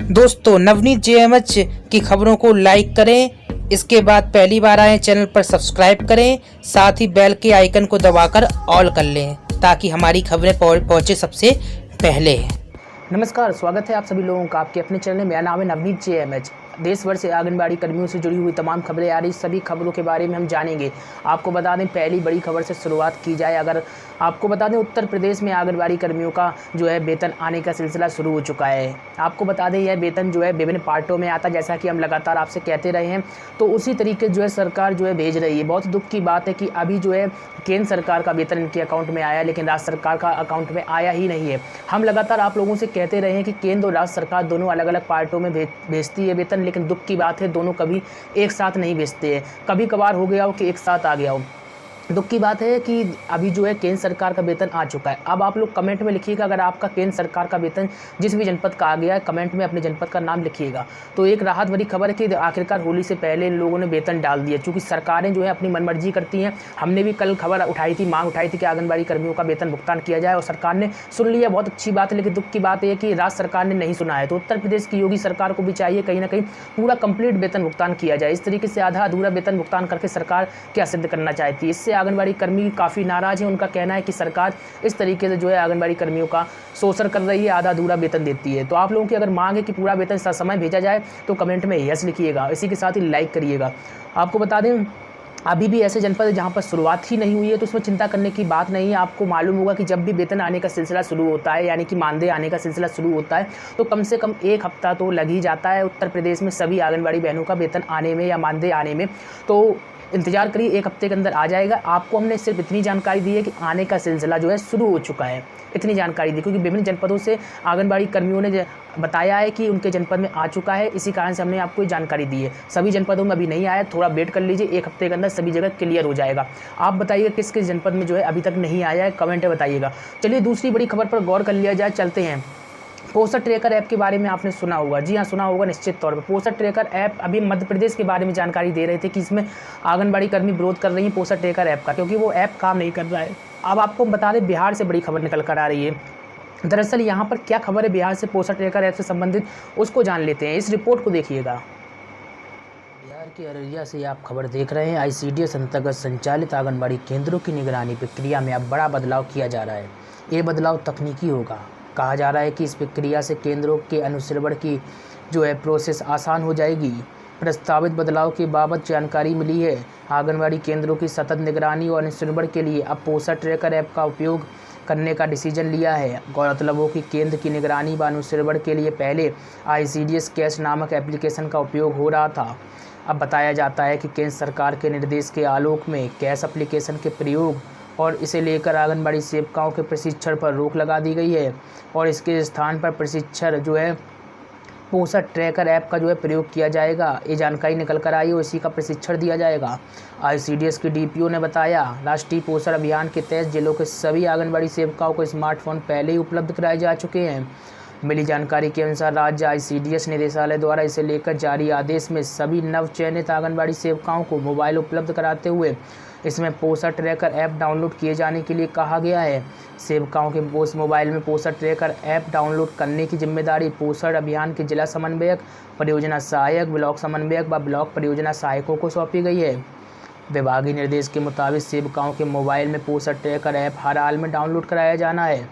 दोस्तों नवनीत जेएमएच की खबरों को लाइक करें। इसके बाद पहली बार आए चैनल पर सब्सक्राइब करें, साथ ही बेल के आइकन को दबाकर ऑल कर लें ताकि हमारी खबरें पहुंचे सबसे पहले। नमस्कार, स्वागत है आप सभी लोगों का आपके अपने चैनल में। मेरा नाम है नवनीत जेएमएच। देश भर से आंगनबाड़ी कर्मियों से जुड़ी हुई तमाम खबरें आ रही, सभी खबरों के बारे में हम जानेंगे। आपको बता दें, पहली बड़ी खबर से शुरुआत की जाए। अगर आपको बता दें, उत्तर प्रदेश में आंगनबाड़ी कर्मियों का जो है वेतन आने का सिलसिला शुरू हो चुका है। आपको बता दें, यह वेतन जो है विभिन्न पार्टों में आता है, जैसा कि हम लगातार आपसे कहते रहे हैं। तो उसी तरीके जो है सरकार जो है भेज रही है। बहुत दुख की बात है कि अभी जो है केंद्र सरकार का वेतन इनके अकाउंट में आया, लेकिन राज्य सरकार का अकाउंट में आया ही नहीं है। हम लगातार आप लोगों से कहते रहे हैं कि केंद्र और राज्य सरकार दोनों अलग अलग पार्टों में भेजती है वेतन, लेकिन दुख की बात है दोनों कभी एक साथ नहीं भेजते हैं। कभी कभार हो गया हो कि एक साथ आ गया हो। दुख की बात है कि अभी जो है केंद्र सरकार का वेतन आ चुका है। अब आप लोग कमेंट में लिखिएगा, अगर आपका केंद्र सरकार का वेतन जिस भी जनपद का आ गया है, कमेंट में अपने जनपद का नाम लिखिएगा। तो एक राहत भरी खबर है कि आखिरकार होली से पहले इन लोगों ने वेतन डाल दिया, क्योंकि सरकारें जो है अपनी मनमर्जी करती हैं। हमने भी कल खबर उठाई थी, मांग उठाई थी कि आंगनबाड़ी कर्मियों का वेतन भुगतान किया जाए, और सरकार ने सुन लिया। बहुत अच्छी बात है, लेकिन दुख की बात है कि राज्य सरकार ने नहीं सुना है। तो उत्तर प्रदेश की योगी सरकार को भी चाहिए कहीं ना कहीं पूरा कंप्लीट वेतन भुगतान किया जाए। इस तरीके से आधा अधूरा वेतन भुगतान करके सरकार क्या सिद्ध करना चाहती है? इससे आंगनबाड़ी कर्मी काफ़ी नाराज़ हैं। उनका कहना है कि सरकार इस तरीके से जो है आंगनबाड़ी कर्मियों का शोषण कर रही है, आधा अधूरा वेतन देती है। तो आप लोगों की अगर मांग है कि पूरा वेतन समय भेजा जाए तो कमेंट में यस लिखिएगा। इसी के साथ ही लाइक करिएगा। आपको बता दें, अभी भी ऐसे जनपद है जहाँ पर शुरुआत ही नहीं हुई है, तो उसमें चिंता करने की बात नहीं है। आपको मालूम होगा कि जब भी वेतन आने का सिलसिला शुरू होता है, यानी कि मानदेय आने का सिलसिला शुरू होता है, तो कम से कम एक हफ्ता तो लग ही जाता है उत्तर प्रदेश में सभी आंगनबाड़ी बहनों का वेतन आने में या मानदेय आने में। तो इंतजार करिए, एक हफ्ते के अंदर आ जाएगा। आपको हमने सिर्फ इतनी जानकारी दी है कि आने का सिलसिला जो है शुरू हो चुका है। इतनी जानकारी दी क्योंकि विभिन्न जनपदों से आंगनबाड़ी कर्मियों ने बताया है कि उनके जनपद में आ चुका है। इसी कारण से हमने आपको ये जानकारी दी है। सभी जनपदों में अभी नहीं आया, थोड़ा वेट कर लीजिए, एक हफ्ते के अंदर सभी जगह क्लियर हो जाएगा। आप बताइए किस किस जनपद में जो है अभी तक नहीं आया है, कमेंट में बताइएगा। चलिए दूसरी बड़ी खबर पर गौर कर लिया जाए, चलते हैं। पोषण ट्रैकर ऐप के बारे में आपने सुना होगा। जी हाँ, सुना होगा निश्चित तौर पर। पोषण ट्रैकर ऐप अभी मध्य प्रदेश के बारे में जानकारी दे रहे थे कि इसमें आंगनबाड़ी कर्मी विरोध कर रही हैं पोषण ट्रैकर ऐप का, क्योंकि वो ऐप काम नहीं कर रहा है। अब आपको बता दें, बिहार से बड़ी खबर निकल कर आ रही है। दरअसल यहाँ पर क्या खबर है बिहार से पोषण ट्रैकर ऐप से संबंधित, उसको जान लेते हैं। इस रिपोर्ट को देखिएगा। बिहार के अररिया से आप खबर देख रहे हैं। आईसीडीएस अंतर्गत संचालित आंगनबाड़ी केंद्रों की निगरानी प्रक्रिया में अब बड़ा बदलाव किया जा रहा है। ये बदलाव तकनीकी होगा। कहा जा रहा है कि इस प्रक्रिया से केंद्रों के अनुश्रवण की जो है प्रोसेस आसान हो जाएगी। प्रस्तावित बदलाव के बाबत जानकारी मिली है। आंगनबाड़ी केंद्रों की सतत निगरानी और अनुश्रवण के लिए अब पोषण ट्रैकर ऐप का उपयोग करने का डिसीजन लिया है। गौरतलब हो कि केंद्र की निगरानी व अनुश्रवण के लिए पहले आईसीडीएस कैश नामक एप्लीकेशन का उपयोग हो रहा था। अब बताया जाता है कि केंद्र सरकार के निर्देश के आलोक में कैश एप्लीकेशन के प्रयोग और इसे लेकर आंगनबाड़ी सेविकाओं के प्रशिक्षण पर रोक लगा दी गई है, और इसके स्थान पर प्रशिक्षण जो है पोषण ट्रैकर ऐप का जो है प्रयोग किया जाएगा। ये जानकारी निकल कर आई और इसी का प्रशिक्षण दिया जाएगा। आईसीडीएस के डीपीओ ने बताया, राष्ट्रीय पोषण अभियान के तहत जिलों के सभी आंगनबाड़ी सेविकाओं को स्मार्टफोन पहले ही उपलब्ध कराए जा चुके हैं। मिली जानकारी के अनुसार राज्य आईसीडीएस निदेशालय द्वारा इसे लेकर जारी आदेश में सभी नव चयनित आंगनबाड़ी सेविकाओं को मोबाइल उपलब्ध कराते हुए इसमें पोषण ट्रैकर ऐप डाउनलोड किए जाने के लिए कहा गया है। सेविकाओं के मोबाइल में पोषण ट्रैकर ऐप डाउनलोड करने की जिम्मेदारी पोषण अभियान के जिला समन्वयक, परियोजना सहायक, ब्लॉक समन्वयक व ब्लॉक परियोजना सहायकों को सौंपी गई है। विभागीय निर्देश के मुताबिक सेविकाओं के मोबाइल में पोषण ट्रैकर ऐप हर हाल में डाउनलोड कराया जाना है।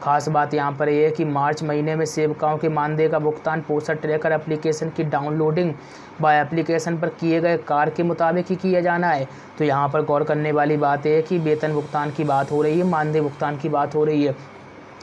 खास बात यहाँ पर यह है कि मार्च महीने में सेविकाओं के मानदेय का भुगतान पोषण ट्रैकर एप्लीकेशन की डाउनलोडिंग व एप्लीकेशन पर किए गए कार्य के मुताबिक ही किया जाना है। तो यहाँ पर गौर करने वाली बात है कि वेतन भुगतान की बात हो रही है, मानदेय भुगतान की बात हो रही है,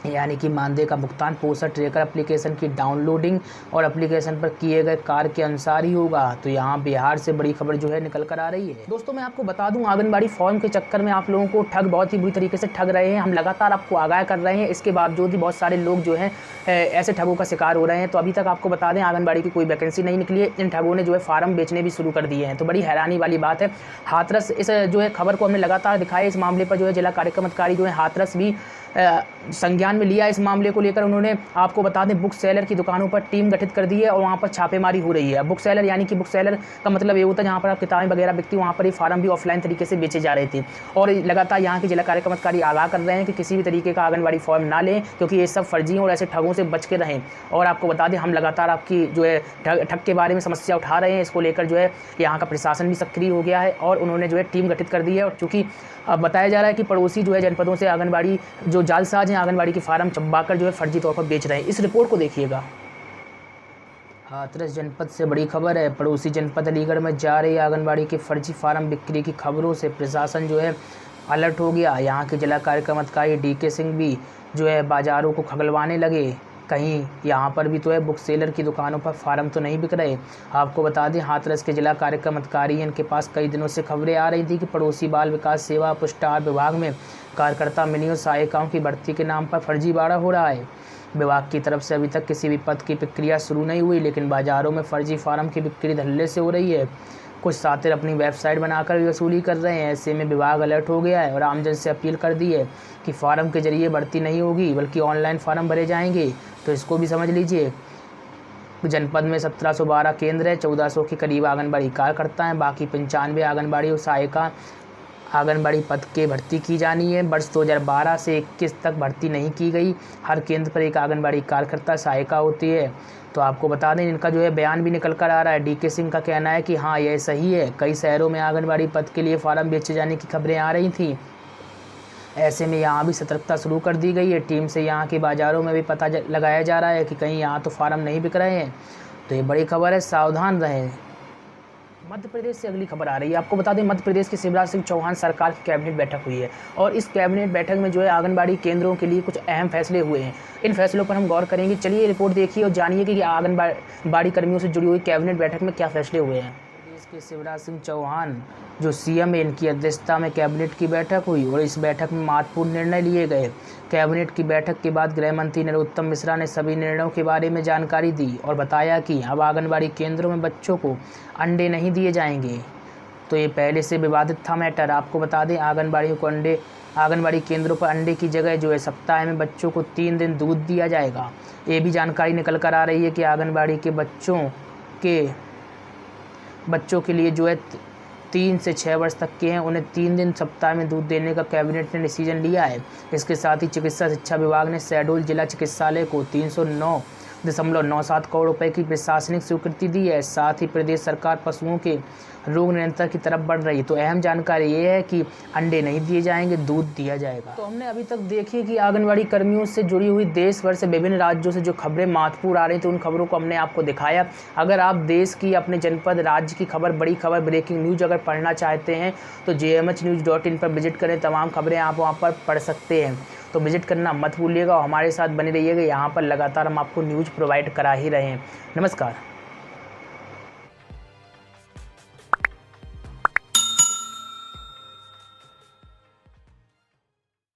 यानी कि मानदेय का भुगतान पोषण ट्रैकर एप्लीकेशन की डाउनलोडिंग और एप्लीकेशन पर किए गए कार्य के अनुसार ही होगा। तो यहाँ बिहार से बड़ी खबर जो है निकल कर आ रही है। दोस्तों मैं आपको बता दूं, आंगनबाड़ी फॉर्म के चक्कर में आप लोगों को ठग बहुत ही बुरी तरीके से ठग रहे हैं। हम लगातार आपको आगाह कर रहे हैं, इसके बावजूद भी बहुत सारे लोग जो हैं ऐसे ठगों का शिकार हो रहे हैं। तो अभी तक आपको बता दें, आंगनबाड़ी की कोई वैकेंसी नहीं निकली है। इन ठगों ने जो है फार्म बेचने भी शुरू कर दिए हैं। तो बड़ी हैरानी वाली बात है। हाथरस इस जो है खबर को हमने लगातार दिखाया। इस मामले पर जो है जिला कार्यक्रम अधिकारी जो है हाथरस भी संज्ञान में लिया। इस मामले को लेकर उन्होंने, आपको बता दें, बुक सेलर की दुकानों पर टीम गठित कर दी है और वहाँ पर छापेमारी हो रही है। बुक सेलर यानी कि बुक सेलर का मतलब ये होता है जहाँ पर आप किताबें वगैरह बिकती, वहाँ पर ये फार्म भी ऑफलाइन तरीके से बेचे जा रहे थे। और लगातार यहाँ के जिला कार्यक्रम अधिकारी आगाह कर रहे हैं कि किसी भी तरीके का आंगनबाड़ी फॉर्म ना लें, क्योंकि ये सब फर्जी और ऐसे ठगों से बच के रहें। और आपको बता दें, हम लगातार आपकी जो है ठग के बारे में समस्या उठा रहे हैं। इसको लेकर जो है यहाँ का प्रशासन भी सक्रिय हो गया है और उन्होंने जो है टीम गठित कर दी है। और चूँकि अब बताया जा रहा है कि पड़ोसी जो है जनपदों से आंगनबाड़ी जो जालसाज हैं आंगनबाड़ी की फार्म चंबाकर जो है फर्जी तौर पर बेच रहे हैं। इस रिपोर्ट को देखिएगा। हाथरस जनपद से बड़ी खबर है। पड़ोसी जनपद अलीगढ़ में जा रही आंगनबाड़ी के फर्जी फार्म बिक्री की खबरों से प्रशासन जो है अलर्ट हो गया। यहाँ के जिला कार्यक्रम अधिकारी DK सिंह भी जो है बाज़ारों को खगलवाने लगे। कहीं यहाँ पर भी तो है बुक सेलर की दुकानों पर फार्म तो नहीं बिक रहे। आपको बता दें, हाथरस के जिला कार्यक्रम अधिकारी, इनके पास कई दिनों से खबरें आ रही थी कि पड़ोसी बाल विकास सेवा पुष्टाहार विभाग में कार्यकर्ता मिनी और सहायिकाओं की भर्ती के नाम पर फर्जीवाड़ा हो रहा है। विभाग की तरफ से अभी तक किसी भी पद की प्रक्रिया शुरू नहीं हुई, लेकिन बाज़ारों में फर्जी फार्म की बिक्री धल्ले से हो रही है। कुछ सातिर अपनी वेबसाइट बनाकर भी वसूली कर रहे हैं। ऐसे में विभाग अलर्ट हो गया है और आमजन से अपील कर दी है कि फार्म के जरिए भर्ती नहीं होगी बल्कि ऑनलाइन फार्म भरे जाएंगे। तो इसको भी समझ लीजिए। जनपद में 1712 केंद्र है, 1400 के करीब आंगनबाड़ी कार्यकर्ता हैं, बाकी 95 आंगनबाड़ी और सहायिका आंगनबाड़ी पद के भर्ती की जानी है। वर्ष 2012 से 21 तक भर्ती नहीं की गई। हर केंद्र पर एक आंगनबाड़ी कार्यकर्ता सहायिका होती है। तो आपको बता दें, इनका जो है बयान भी निकल कर आ रहा है। DK सिंह का कहना है कि हाँ, यह सही है। कई शहरों में आंगनबाड़ी पद के लिए फार्म बेचे जाने की खबरें आ रही थीं। ऐसे में यहाँ भी सतर्कता शुरू कर दी गई है। टीम से यहाँ के बाज़ारों में भी पता लगाया जा रहा है कि कहीं यहाँ तो फार्म नहीं बिक रहे हैं। तो ये बड़ी खबर है, सावधान रहें। मध्य प्रदेश से अगली खबर आ रही है। आपको बता दें, मध्य प्रदेश की शिवराज सिंह चौहान सरकार की कैबिनेट बैठक हुई है और इस कैबिनेट बैठक में जो है आंगनबाड़ी केंद्रों के लिए कुछ अहम फैसले हुए हैं। इन फैसलों पर हम गौर करेंगे। चलिए रिपोर्ट देखिए और जानिए कि आंगनबाड़ी कर्मियों से जुड़ी हुई कैबिनेट बैठक में क्या फैसले हुए हैं। प्रदेश के शिवराज सिंह चौहान जो CM है, इनकी अध्यक्षता में कैबिनेट की बैठक हुई और इस बैठक में महत्वपूर्ण निर्णय लिए गए। कैबिनेट की बैठक के बाद गृह मंत्री नरोत्तम मिश्रा ने सभी निर्णयों के बारे में जानकारी दी और बताया कि अब आंगनबाड़ी केंद्रों में बच्चों को अंडे नहीं दिए जाएंगे। तो ये पहले से विवादित था मैटर। आपको बता दें, आंगनबाड़ी केंद्रों पर अंडे की जगह जो है सप्ताह में बच्चों को 3 दिन दूध दिया जाएगा। ये भी जानकारी निकल कर आ रही है कि आंगनबाड़ी के बच्चों के लिए जो है 3 से 6 वर्ष तक के हैं, उन्हें 3 दिन सप्ताह में दूध देने का कैबिनेट ने डिसीजन लिया है। इसके साथ ही चिकित्सा शिक्षा विभाग ने शहडोल जिला चिकित्सालय को 309.97 करोड़ रुपए की प्रशासनिक स्वीकृति दी है। साथ ही प्रदेश सरकार पशुओं के रोग नियंत्रण की तरफ बढ़ रही है। तो अहम जानकारी ये है कि अंडे नहीं दिए जाएंगे, दूध दिया जाएगा। तो हमने अभी तक देखी कि आंगनबाड़ी कर्मियों से जुड़ी हुई देश भर से विभिन्न राज्यों से जो खबरें महत्वपूर्ण आ रही थी, उन खबरों को हमने आपको दिखाया। अगर आप देश की, अपने जनपद, राज्य की खबर, बड़ी खबर, ब्रेकिंग न्यूज़ अगर पढ़ना चाहते हैं तो jmhnews.in पर विजिट करें। तमाम खबरें आप वहाँ पर पढ़ सकते हैं। तो विजिट करना मत भूलिएगा और हमारे साथ बने रहिएगा। यहाँ पर लगातार हम आपको न्यूज़ प्रोवाइड करा ही रहे हैं। नमस्कार।